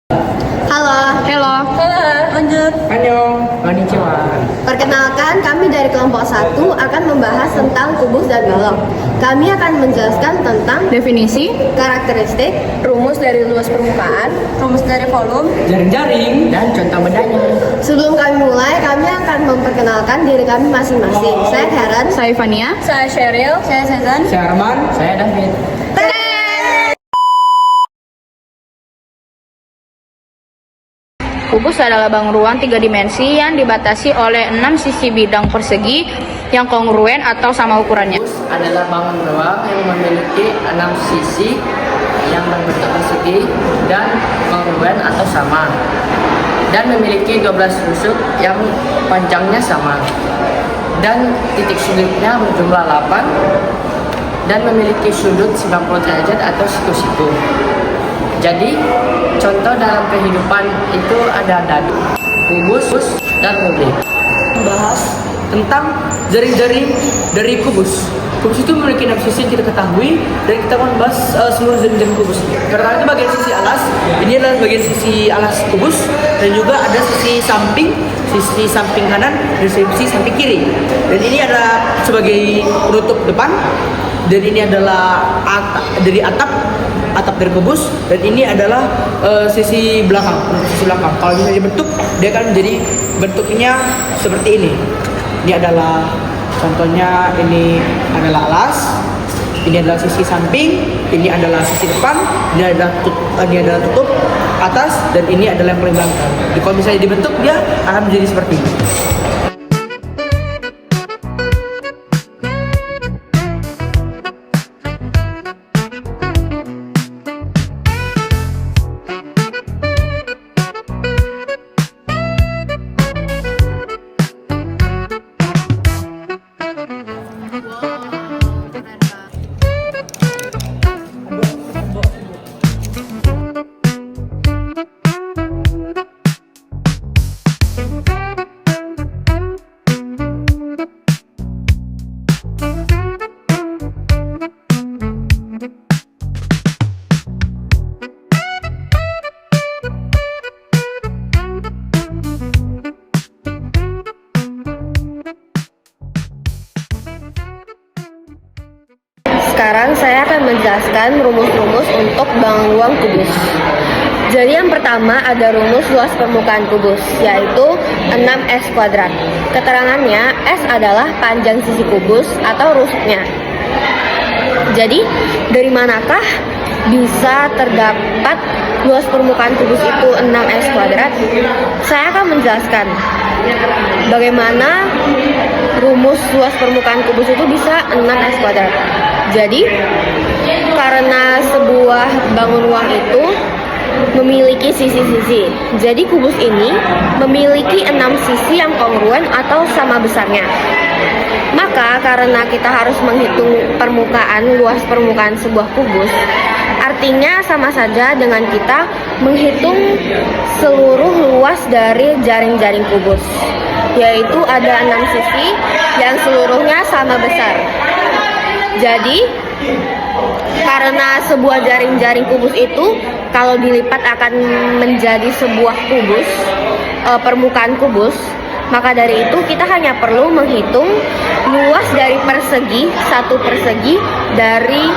Halo. Halo. Lanjut. Annyeong, konnichiwa. Perkenalkan, kami dari kelompok 1 akan membahas tentang kubus dan balok. Kami akan menjelaskan tentang Definisi, karakteristik, rumus dari luas permukaan, rumus dari volume. Jaring-jaring dan contoh bedanya. Sebelum kami mulai, kami akan memperkenalkan diri kami masing-masing. Saya Karen. saya Fania. saya Cheryl, Saya Sezan. Saya Arman, saya David. Kubus adalah bangun ruang 3 dimensi yang dibatasi oleh 6 sisi bidang persegi yang kongruen atau sama ukurannya. Kubus adalah bangun ruang yang memiliki 6 sisi yang berbentuk persegi dan kongruen atau sama, dan memiliki 12 rusuk yang panjangnya sama, dan titik sudutnya berjumlah 8 dan memiliki sudut 90 derajat atau siku-siku. Jadi, contoh dalam kehidupan itu ada dadu, kubus, dan mobil. Membahas tentang jaring-jaring dari kubus. Kubus itu memiliki 6 sisi yang kita ketahui, dan kita akan membahas seluruh jaring-jaring kubus. Pertama itu bagian sisi alas, ini adalah bagian sisi alas kubus, dan juga ada sisi samping kanan, dan sisi samping kiri. Dan ini adalah sebagai penutup depan, dan ini adalah dari atap dari kubus, dan ini adalah sisi belakang. Kalau misalnya dibentuk, dia akan menjadi bentuknya seperti ini. Ini adalah contohnya, ini adalah alas, ini adalah sisi samping, ini adalah sisi depan, ini adalah tutup atas, dan ini adalah yang paling belakang. Jadi kalau misalnya dibentuk, dia akan menjadi seperti ini. Sekarang saya akan menjelaskan rumus-rumus untuk bangun ruang kubus. Jadi yang pertama ada rumus luas permukaan kubus, yaitu 6S kuadrat. Keterangannya, S adalah panjang sisi kubus atau rusuknya. Jadi, dari manakah bisa terdapat luas permukaan kubus itu 6S kuadrat? Saya akan menjelaskan bagaimana rumus luas permukaan kubus itu bisa 6S kuadrat. Jadi, karena sebuah bangun ruang itu memiliki sisi-sisi. Jadi kubus ini memiliki 6 sisi yang kongruen atau sama besarnya. Maka karena kita harus menghitung luas permukaan sebuah kubus, artinya sama saja dengan kita menghitung seluruh luas dari jaring-jaring kubus, yaitu ada 6 sisi yang seluruhnya sama besar. Jadi, karena sebuah jaring-jaring kubus itu kalau dilipat akan menjadi sebuah kubus, permukaan kubus, maka dari itu kita hanya perlu menghitung luas dari satu persegi dari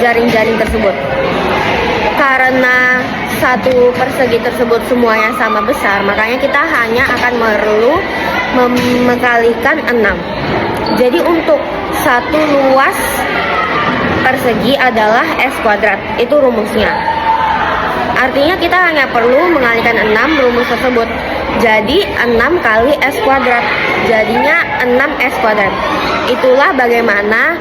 jaring-jaring tersebut. Karena satu persegi tersebut semuanya sama besar, makanya kita hanya akan perlu mengkalikan 6. Jadi untuk satu luas persegi adalah S kuadrat, itu rumusnya. Artinya kita hanya perlu mengalikan 6 rumus tersebut. Jadi 6 kali S kuadrat, jadinya 6S kuadrat. Itulah bagaimana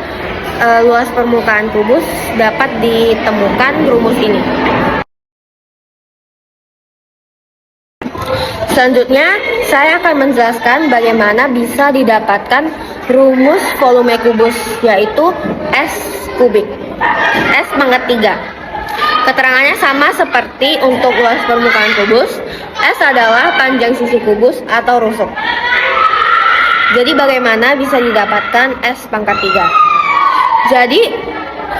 luas permukaan kubus dapat ditemukan rumus ini. Selanjutnya, saya akan menjelaskan bagaimana bisa didapatkan rumus volume kubus, yaitu S kubik, S pangkat 3. Keterangannya sama seperti untuk luas permukaan kubus. S adalah panjang sisi kubus atau rusuk. Jadi bagaimana bisa didapatkan S pangkat 3? Jadi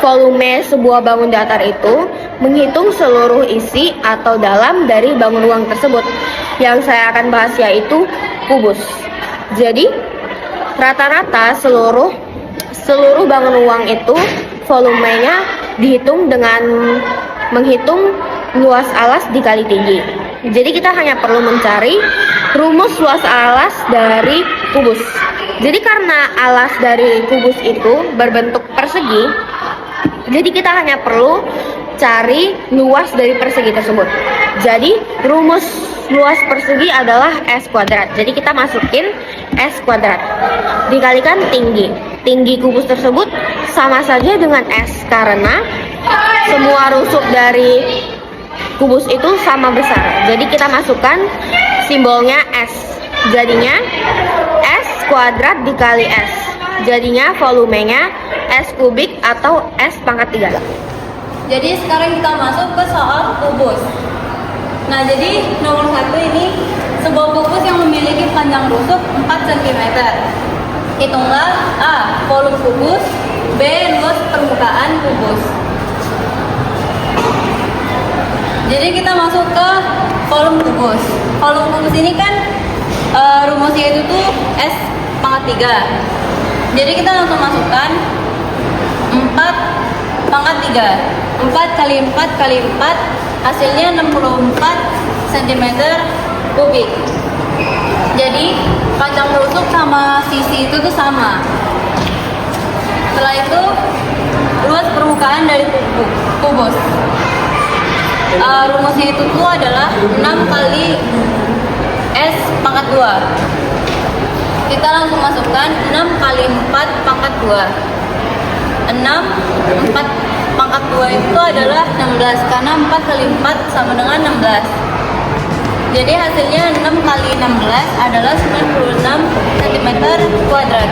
volume sebuah bangun datar itu menghitung seluruh isi atau dalam dari bangun ruang tersebut. Yang saya akan bahas yaitu kubus. Jadi, rata-rata seluruh bangun ruang itu volumenya dihitung dengan menghitung luas alas dikali tinggi. Jadi kita hanya perlu mencari rumus luas alas dari kubus. Jadi karena alas dari kubus itu berbentuk persegi, jadi kita hanya perlu cari luas dari persegi tersebut. Jadi rumus luas persegi adalah S kuadrat. Jadi kita masukin S kuadrat dikalikan tinggi. Tinggi kubus tersebut sama saja dengan S karena semua rusuk dari kubus itu sama besar. Jadi kita masukkan simbolnya S. Jadinya S kuadrat dikali S. Jadinya volumenya S kubik atau S pangkat 3. Jadi sekarang kita masuk ke soal kubus. Nah, jadi nomor 1 ini sebuah kubus yang memiliki panjang rusuk 4 cm. Hitunglah A. Volume kubus, B. Luas permukaan kubus. Jadi kita masuk ke volume kubus. Volume kubus ini kan rumusnya itu tuh S pangkat 3. Jadi kita langsung masukkan 4 pangkat 3. 4 kali 4 kali 4 hasilnya 64 cm kubik. Jadi panjang rusuk sama sisi itu tuh sama. Setelah itu luas permukaan dari kubus. Rumusnya itu tuh adalah 6 kali S pangkat 2. Kita langsung masukkan 6 kali 4 pangkat 2. 4 pangkat 2 itu adalah 16 karena 4 kali 4 sama dengan 16. Jadi hasilnya 6 kali 16 adalah 96 cm kuadrat.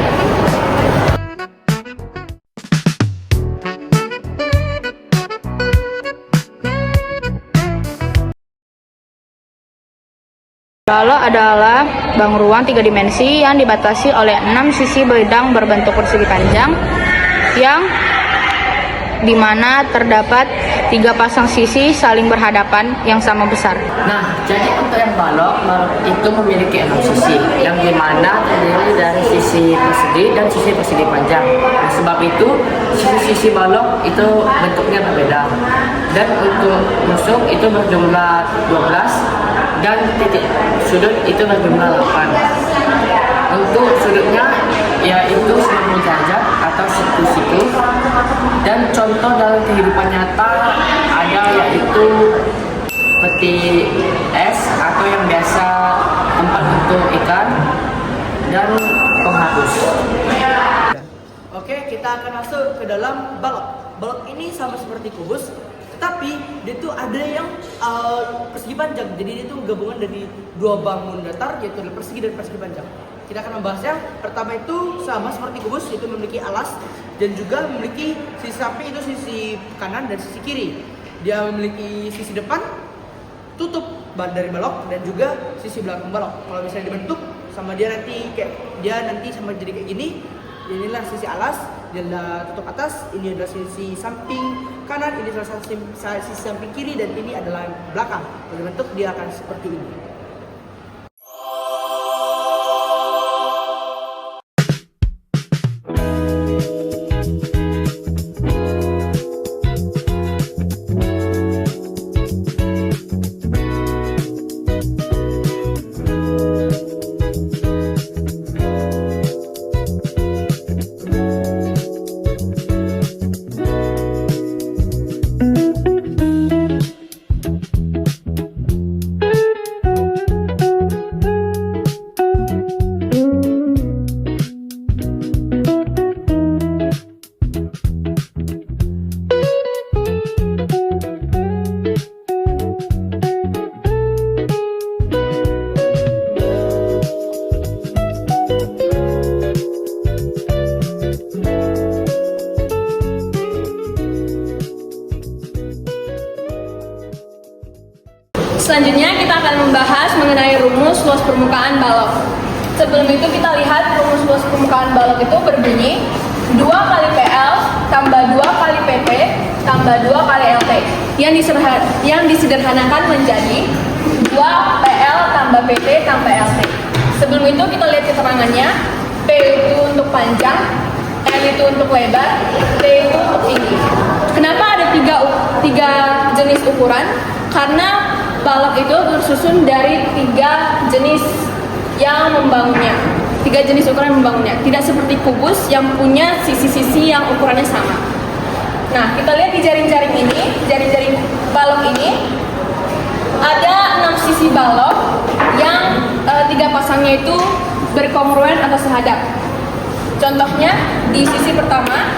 Balok adalah bangun ruang 3 dimensi yang dibatasi oleh 6 sisi bidang berbentuk persegi panjang yang dimana terdapat 3 pasang sisi saling berhadapan yang sama besar. Nah, jadi untuk yang balok itu memiliki 6 sisi, yang dimana terdiri dari sisi persegi dan sisi persegi panjang. Nah, sebab itu sisi-sisi balok itu bentuknya berbeda. Dan untuk rusuk itu berjumlah 12 dan titik sudut itu berjumlah 8. Untuk sudutnya yaitu 90 derajat atau siku-siku. Dan contoh dalam kehidupan nyata ada yaitu peti es atau yang biasa tempat untuk ikan dan penghapus. Oke, kita akan masuk ke dalam balok. Balok ini sama seperti kubus, tetapi dia tuh ada yang persegi panjang. Jadi dia tuh gabungan dari 2 bangun datar, yaitu persegi dan persegi panjang. Kita akan membahasnya. Pertama itu sama seperti kubus, yaitu memiliki alas dan juga memiliki sisi samping itu sisi kanan dan sisi kiri. Dia memiliki sisi depan tutup dari balok dan juga sisi belakang balok. Kalau misalnya dibentuk sama dia nanti sama jadi kayak gini. Inilah sisi alas, dia adalah tutup atas. Ini adalah sisi samping kanan, ini adalah sisi samping kiri, dan ini adalah belakang. Kalau dibentuk dia akan seperti ini. Selanjutnya kita akan membahas mengenai rumus luas permukaan balok. Sebelum itu kita lihat rumus luas permukaan balok itu berbunyi 2 kali PL tambah 2 kali PP tambah 2 kali LT yang disederhanakan menjadi 2 PL tambah PT tambah LT. Sebelum itu kita lihat keterangannya. P itu untuk panjang, L itu untuk lebar, T itu untuk tinggi. Kenapa ada tiga jenis ukuran? Karena balok itu tersusun dari 3 jenis yang membangunnya. 3 jenis ukuran membangunnya. Tidak seperti kubus yang punya sisi-sisi yang ukurannya sama. Nah, kita lihat di jaring-jaring ini, jaring-jaring balok ini ada 6 sisi balok yang 3 pasangnya itu berkongruen atau sehadap. Contohnya di sisi pertama,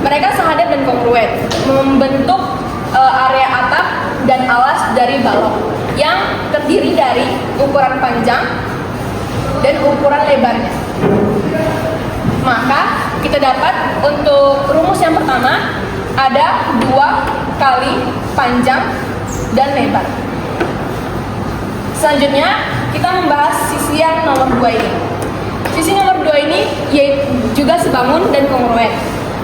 mereka sehadap dan kongruen, membentuk area atap dan alas dari balok yang terdiri dari ukuran panjang dan ukuran lebarnya. Maka kita dapat untuk rumus yang pertama ada 2 kali panjang dan lebar. Selanjutnya kita membahas sisi yang nomor 2 ini. Sisi nomor 2 ini yaitu juga sebangun dan kongruen,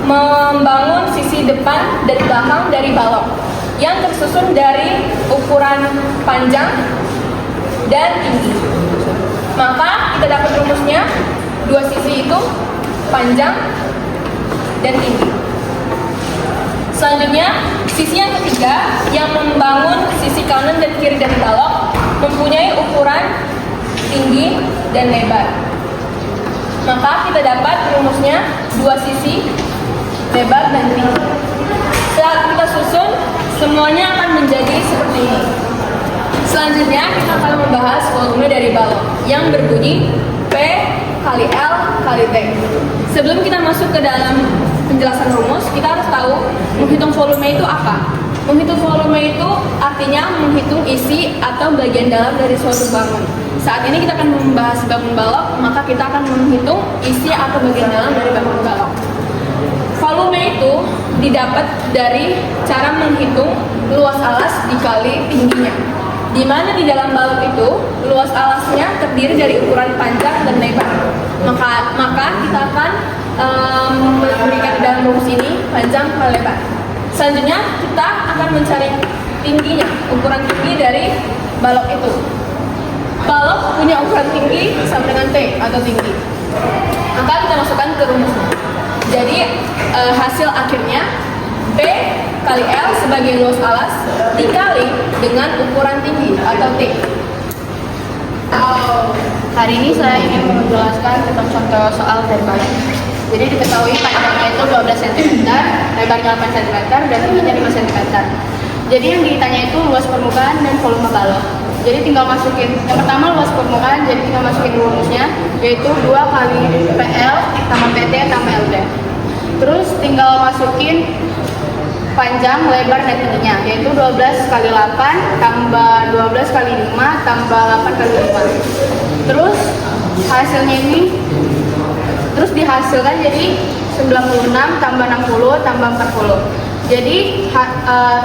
membangun sisi depan dan belakang dari balok yang tersusun dari ukuran panjang dan tinggi. Maka kita dapat rumusnya 2 sisi itu panjang dan tinggi. Selanjutnya sisi yang ketiga yang membangun sisi kanan dan kiri dari balok mempunyai ukuran tinggi dan lebar. Maka kita dapat rumusnya 2 sisi lebar dan tinggi. Saat kita susun, semuanya akan menjadi seperti ini. Selanjutnya kita akan membahas volume dari balok yang berbunyi P kali L kali T. Sebelum kita masuk ke dalam penjelasan rumus, kita harus tahu menghitung volume itu apa. Menghitung volume itu artinya menghitung isi atau bagian dalam dari suatu bangun. Saat ini kita akan membahas bangun balok, maka kita akan menghitung isi atau bagian dalam dari bangun balok. Volume itu didapat dari cara menghitung luas alas dikali tingginya. Di mana di dalam balok itu luas alasnya terdiri dari ukuran panjang dan lebar. Maka kita akan memberikan dalam rumus ini panjang kali lebar. Selanjutnya kita akan mencari tingginya, ukuran tinggi dari balok itu. Balok punya ukuran tinggi sama dengan T atau tinggi. Maka kita masukkan ke rumusnya. Jadi hasil akhirnya P kali L sebagai luas alas dikali dengan ukuran tinggi atau T. Hari ini saya ingin menjelaskan tentang contoh soal dari balok. Jadi diketahui panjangnya itu 12 cm, lebarnya 8 cm, dan tingginya 5 cm. Jadi yang ditanya itu luas permukaan dan volume balok. Jadi tinggal masukin, yang pertama luas permukaan, jadi tinggal masukin rumusnya, yaitu 2 kali PL tambah PT tambah LD. Terus tinggal masukin panjang, lebar, dan tingginya, yaitu 12 kali 8 tambah 12 kali 5 tambah 8 kali 5. Terus hasilnya ini terus dihasilkan jadi 96 tambah 60 tambah 40. Jadi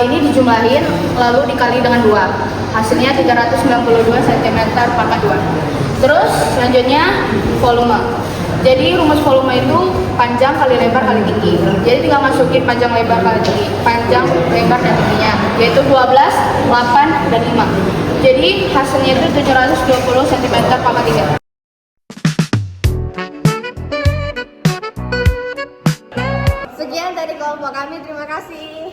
ini dijumlahin lalu dikali dengan 2. Hasilnya 392 cm pangkat 2. Terus selanjutnya volume. Jadi rumus volume itu panjang kali lebar kali tinggi. Jadi tinggal masukin panjang lebar kali tinggi, panjang lebar dan tingginya, yaitu 12, 8, dan 5. Jadi hasilnya itu 720 cm pangkat 3. Sekian dari kelompok kami, terima kasih.